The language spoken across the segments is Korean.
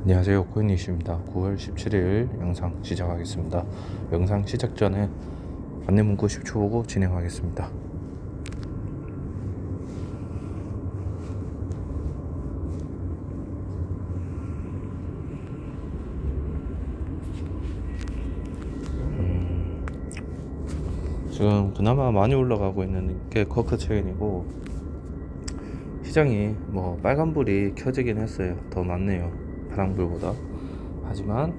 안녕하세요, 코인이슈입니다. 9월 17일 영상 시작하겠습니다. 영상 시작 전에 안내 문구 10초 보고 진행하겠습니다. 지금 그나마 많이 올라가고 있는 게 커크 체인이고, 시장이 뭐 빨간불이 켜지긴 했어요. 더 많네요, 파란불보다. 하지만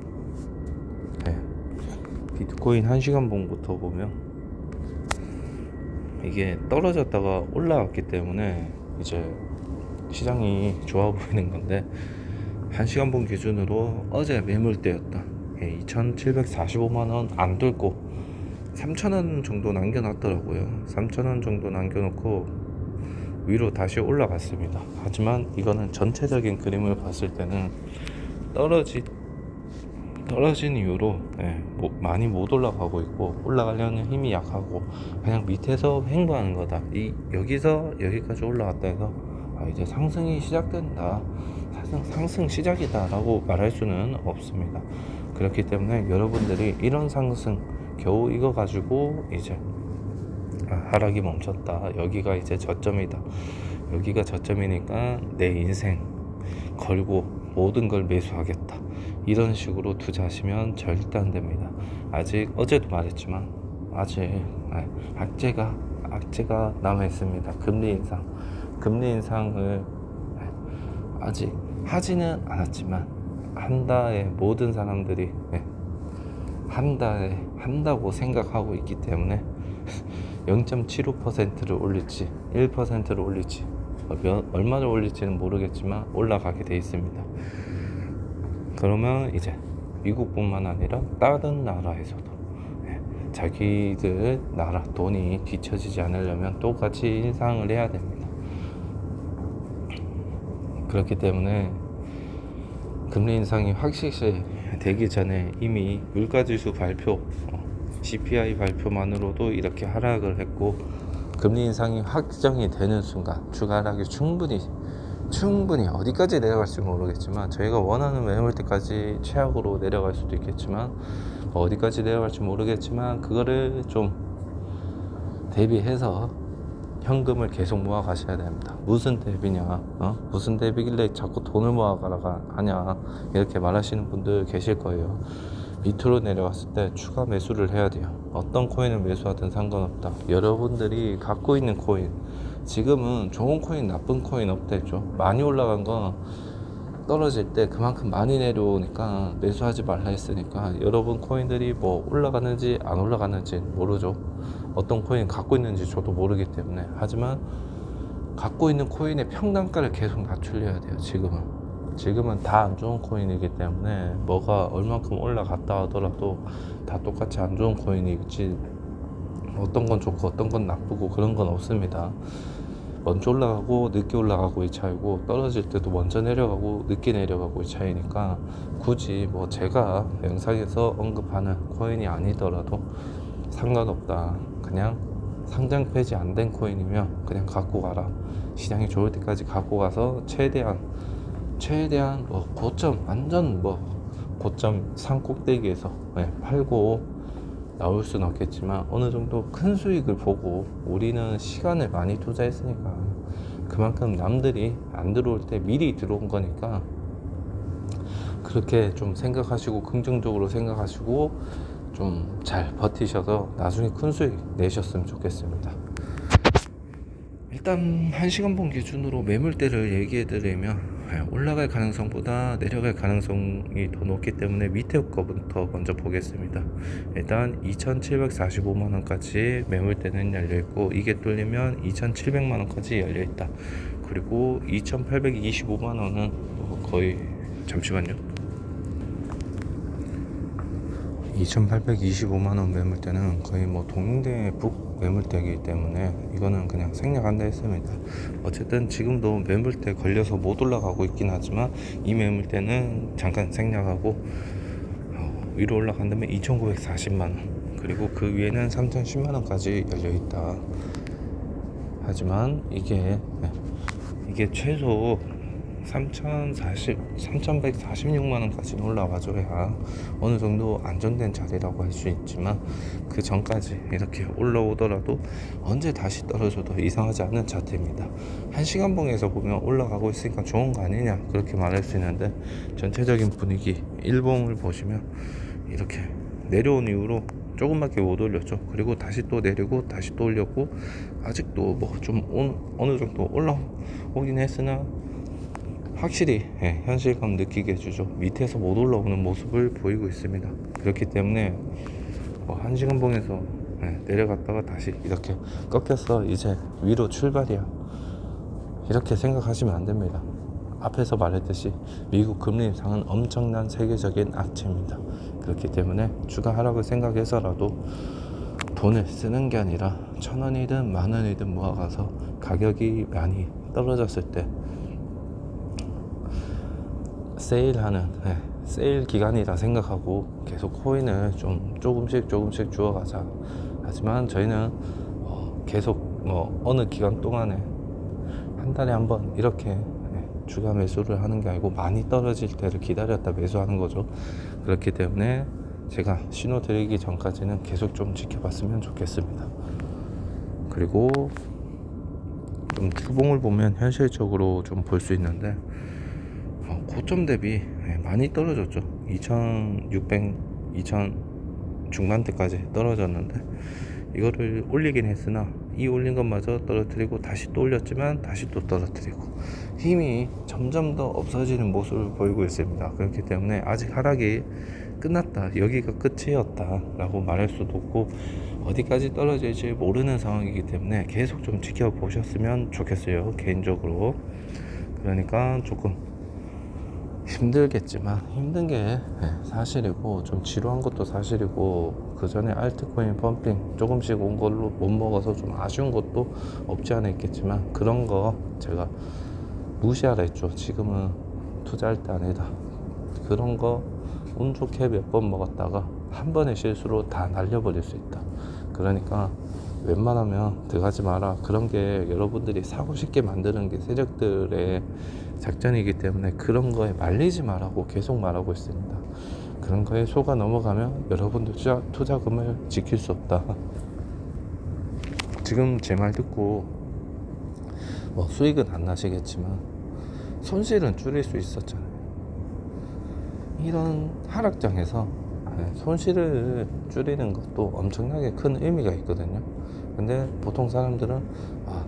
비트코인 1시간 봉부터 보면 이게 떨어졌다가 올라왔기 때문에 이제 시장이 좋아 보이는 건데, 1시간 봉 기준으로 어제 매물대였다 2,745만원 안 뚫고 3,000원 정도 남겨놨더라고요. 3,000원 정도 남겨놓고 위로 다시 올라갔습니다. 하지만 이거는 전체적인 그림을 봤을 때는 떨어진 이유로 많이 못 올라가고 있고, 올라가려는 힘이 약하고 그냥 밑에서 횡보하는 거다. 여기서 여기까지 올라갔다 해서 이제 상승이 시작된다, 상승 시작이다 라고 말할 수는 없습니다. 그렇기 때문에 여러분들이 이런 상승 겨우 이거 가지고 이제 하락이 멈췄다, 여기가 이제 저점이다, 여기가 저점이니까 내 인생 걸고 모든 걸 매수하겠다, 이런 식으로 투자하시면 절대 안 됩니다. 아직 어제도 말했지만 아직 악재가 남아 있습니다. 금리 인상을 아직 하지는 않았지만 한다에 모든 사람들이 한다고 생각하고 있기 때문에 0.75%를 올릴지 1%를 올릴지 얼마를 올릴지는 모르겠지만 올라가게 돼 있습니다. 그러면 이제 미국뿐만 아니라 다른 나라에서도 자기들 나라 돈이 뒤처지지 않으려면 똑같이 인상을 해야 됩니다. 그렇기 때문에 금리 인상이 확실시 되기 전에 이미 물가지수 발표, CPI 발표만으로도 이렇게 하락을 했고, 금리 인상이 확정이 되는 순간 주가 하락이 충분히 어디까지 내려갈지 모르겠지만, 저희가 원하는 매물대까지 최악으로 내려갈 수도 있겠지만, 어디까지 내려갈지 모르겠지만 그거를 좀 대비해서 현금을 계속 모아 가셔야 됩니다. 무슨 대비냐, 무슨 대비길래 자꾸 돈을 모아가라 하냐, 이렇게 말하시는 분들 계실 거예요. 밑으로 내려갔을 때 추가 매수를 해야 돼요. 어떤 코인을 매수하든 상관없다. 여러분들이 갖고 있는 코인, 지금은 좋은 코인 나쁜 코인 없대죠. 많이 올라간 거 떨어질 때 그만큼 많이 내려오니까 매수하지 말라 했으니까, 여러분 코인들이 뭐 올라가는지 안 올라가는지 모르죠. 어떤 코인 갖고 있는지 저도 모르기 때문에. 하지만 갖고 있는 코인의 평단가를 계속 낮추려야 돼요. 지금은 다 안 좋은 코인이기 때문에 뭐가 얼만큼 올라갔다 하더라도 다 똑같이 안 좋은 코인이겠지, 어떤 건 좋고 어떤 건 나쁘고 그런 건 없습니다. 먼저 올라가고 늦게 올라가고의 차이고, 떨어질 때도 먼저 내려가고 늦게 내려가고의 차이니까, 굳이 뭐 제가 영상에서 언급하는 코인이 아니더라도 상관없다. 그냥 상장 폐지 안 된 코인이면 그냥 갖고 가라. 시장이 좋을 때까지 갖고 가서 최대한 뭐 고점, 완전 뭐 고점 산 꼭대기에서 팔고 나올 수는 없겠지만, 어느 정도 큰 수익을 보고, 우리는 시간을 많이 투자했으니까 그만큼 남들이 안 들어올 때 미리 들어온 거니까, 그렇게 좀 생각하시고 긍정적으로 생각하시고 좀 잘 버티셔서 나중에 큰 수익 내셨으면 좋겠습니다. 일단 1시간 봉 기준으로 매물대를 얘기해 드리면, 올라갈 가능성보다 내려갈 가능성이 더 높기 때문에 밑에 거부터 먼저 보겠습니다. 일단 2,745만원까지 매물대는 열려있고, 이게 뚫리면 2,700만원까지 열려있다. 그리고 2,825만원은 거의, 잠시만요, 2,825만원 매물대는 거의 뭐 동대 북 매물대이기 때문에 이거는 그냥 생략한다 했습니다. 어쨌든 지금도 매물대 걸려서 못 올라가고 있긴 하지만 이 매물대는 잠깐 생략하고, 위로 올라간다면 2,940만원, 그리고 그 위에는 3,010만원까지 열려있다. 하지만 이게 최소 3,146만 원까지는 올라와줘야 어느 정도 안정된 자리라고 할 수 있지만, 그 전까지 이렇게 올라오더라도 언제 다시 떨어져도 이상하지 않은 차트입니다. 1시간봉에서 보면 올라가고 있으니까 좋은 거 아니냐 그렇게 말할 수 있는데, 전체적인 분위기 일봉을 보시면 이렇게 내려온 이후로 조금밖에 못 올렸죠. 그리고 다시 또 내리고 다시 또 올렸고, 아직도 뭐 좀 어느 정도 올라오긴 했으나 확실히 현실감 느끼게 해주죠. 밑에서 못 올라오는 모습을 보이고 있습니다. 그렇기 때문에 1시간봉에서 내려갔다가 다시 이렇게 꺾여서 이제 위로 출발이야, 이렇게 생각하시면 안 됩니다. 앞에서 말했듯이 미국 금리 인상은 엄청난 세계적인 악재입니다. 그렇기 때문에 추가 하락을 생각해서라도 돈을 쓰는 게 아니라 1,000원이든 10,000원이든 모아가서 가격이 많이 떨어졌을 때 세일하는 세일 기간이라 생각하고 계속 코인을 좀 조금씩 주어가자. 하지만 저희는 계속 어느 기간 동안에 한 달에 한 번 이렇게 주가 매수를 하는 게 아니고, 많이 떨어질 때를 기다렸다 매수하는 거죠. 그렇기 때문에 제가 신호 드리기 전까지는 계속 좀 지켜봤으면 좋겠습니다. 그리고 좀 주봉을 보면 현실적으로 좀 볼 수 있는데, 고점 대비 많이 떨어졌죠. 2,600, 2,000 중반대까지 떨어졌는데, 이거를 올리긴 했으나 이 올린 것마저 떨어뜨리고 다시 또 올렸지만 다시 또 떨어뜨리고, 힘이 점점 더 없어지는 모습을 보이고 있습니다. 그렇기 때문에 아직 하락이 끝났다, 여기가 끝이었다 라고 말할 수도 없고, 어디까지 떨어질지 모르는 상황이기 때문에 계속 좀 지켜보셨으면 좋겠어요, 개인적으로. 그러니까 조금 힘들겠지만, 힘든 게 사실이고 좀 지루한 것도 사실이고, 그 전에 알트코인 펌핑 조금씩 온 걸로 못 먹어서 좀 아쉬운 것도 없지 않아 있겠지만, 그런 거 제가 무시하라 했죠. 지금은 투자할 때 아니다. 그런 거 운 좋게 몇 번 먹었다가 한 번의 실수로 다 날려버릴 수 있다. 그러니까 웬만하면 들어가지 마라. 그런 게 여러분들이 사고 싶게 만드는 게 세력들의 작전이기 때문에 그런 거에 말리지 말라고 계속 말하고 있습니다. 그런 거에 속아 넘어가면 여러분들 투자금을 지킬 수 없다. 지금 제 말 듣고 수익은 안 나시겠지만 손실은 줄일 수 있었잖아요. 이런 하락장에서 손실을 줄이는 것도 엄청나게 큰 의미가 있거든요. 근데 보통 사람들은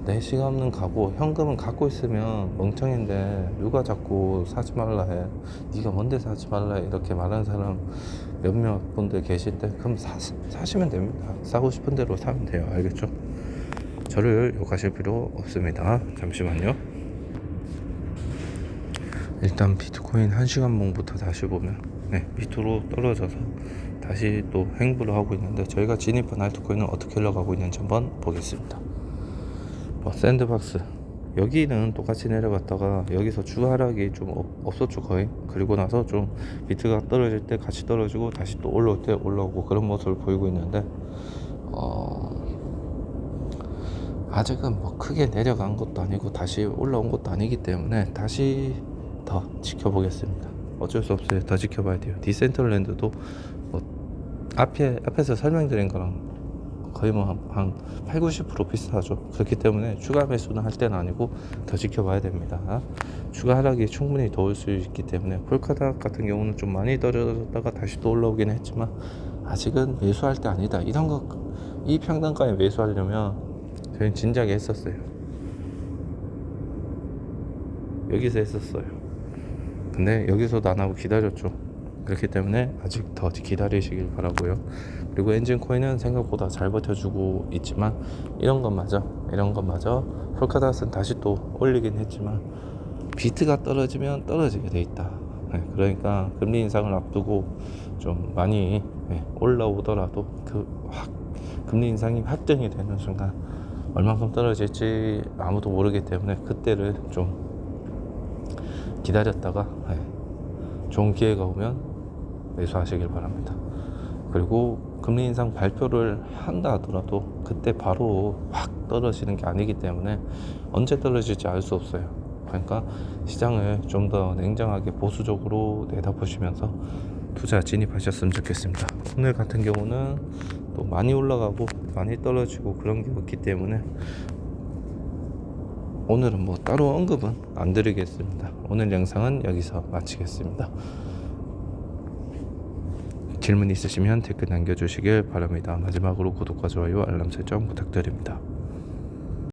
내 시간 없는 각오, 현금은 갖고 있으면 멍청인데 누가 자꾸 사지 말라 해, 네가 뭔데 사지 말라 해, 이렇게 말하는 사람 몇몇 분들 계실 때, 그럼 사시면 됩니다. 사고 싶은 대로 사면 돼요. 알겠죠? 저를 욕하실 필요 없습니다. 잠시만요. 일단 비트코인 1시간봉부터 다시 보면 밑으로 떨어져서 다시 또 행보를 하고 있는데, 저희가 진입한 알트코인은 어떻게 흘러가고 있는지 한번 보겠습니다. 샌드박스 여기는 똑같이 내려갔다가 여기서 주 하락이 좀 없었죠, 거의. 그리고 나서 좀 비트가 떨어질 때 같이 떨어지고 다시 또 올라올 때 올라오고, 그런 모습을 보이고 있는데, 아직은 크게 내려간 것도 아니고 다시 올라온 것도 아니기 때문에 다시 더 지켜보겠습니다. 어쩔 수 없어요. 더 지켜봐야 돼요. 디센트럴랜드도 앞에서 설명드린 거랑 거의 한 8, 90% 비슷하죠. 그렇기 때문에 추가 매수는 할 때는 아니고 더 지켜봐야 됩니다. 추가 하락이 충분히 더 올 수 있기 때문에, 폴카닥 같은 경우는 좀 많이 떨어졌다가 다시 또 올라오긴 했지만 아직은 매수할 때 아니다. 이런 거, 이 평단가에 매수하려면 저희는 진작에 했었어요. 여기서 했었어요. 근데 여기서도 안 하고 기다렸죠. 그렇기 때문에 아직 더 기다리시길 바라고요. 그리고 엔진코인은 생각보다 잘 버텨주고 있지만, 이런 것마저 폴카닷은 다시 또 올리긴 했지만 비트가 떨어지면 떨어지게 돼 있다. 그러니까 금리 인상을 앞두고 좀 많이 올라오더라도 금리 인상이 확정이 되는 순간 얼만큼 떨어질지 아무도 모르기 때문에, 그때를 좀 기다렸다가 좋은 기회가 오면 매수하시길 바랍니다. 그리고 금리 인상 발표를 한다 하더라도 그때 바로 확 떨어지는 게 아니기 때문에 언제 떨어질지 알 수 없어요. 그러니까 시장을 좀 더 냉정하게 보수적으로 내다보시면서 투자 진입하셨으면 좋겠습니다. 오늘 같은 경우는 또 많이 올라가고 많이 떨어지고 그런 게 없기 때문에 오늘은 뭐 따로 언급은 안 드리겠습니다. 오늘 영상은 여기서 마치겠습니다. 질문 있으시면 댓글 남겨주시길 바랍니다. 마지막으로 구독과 좋아요 알람 설정 부탁드립니다.